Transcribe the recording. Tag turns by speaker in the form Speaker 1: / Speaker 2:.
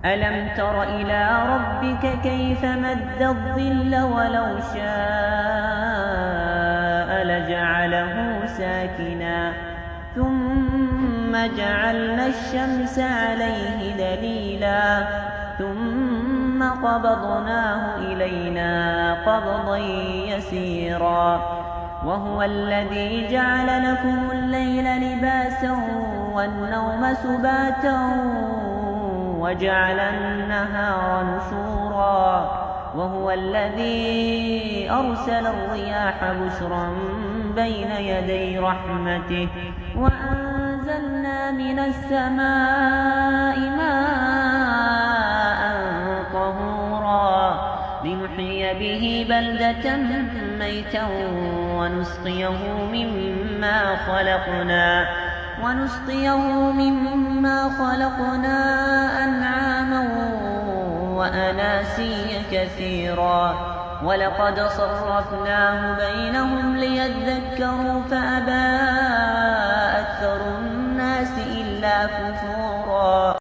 Speaker 1: ألم تر إلى ربك كيف مد الظل ولو شاء لجعله ساكنا ثم جعلنا الشمس عليه دليلا ثم قبضناه إلينا قبضا يسيرا وهو الذي جعل لكم الليل لباسا والنوم سباتا وجعل النهار نشورا وهو الذي أرسل الرياح بشرا بين يدي رحمته وأنزلنا من السماء ماء طهورا لنحيي به بلدة ميتا ونسقيه مما خلقنا أنعاما وأناسيا كثيرا ولقد صرفناه بينهم ليذكروا فأبى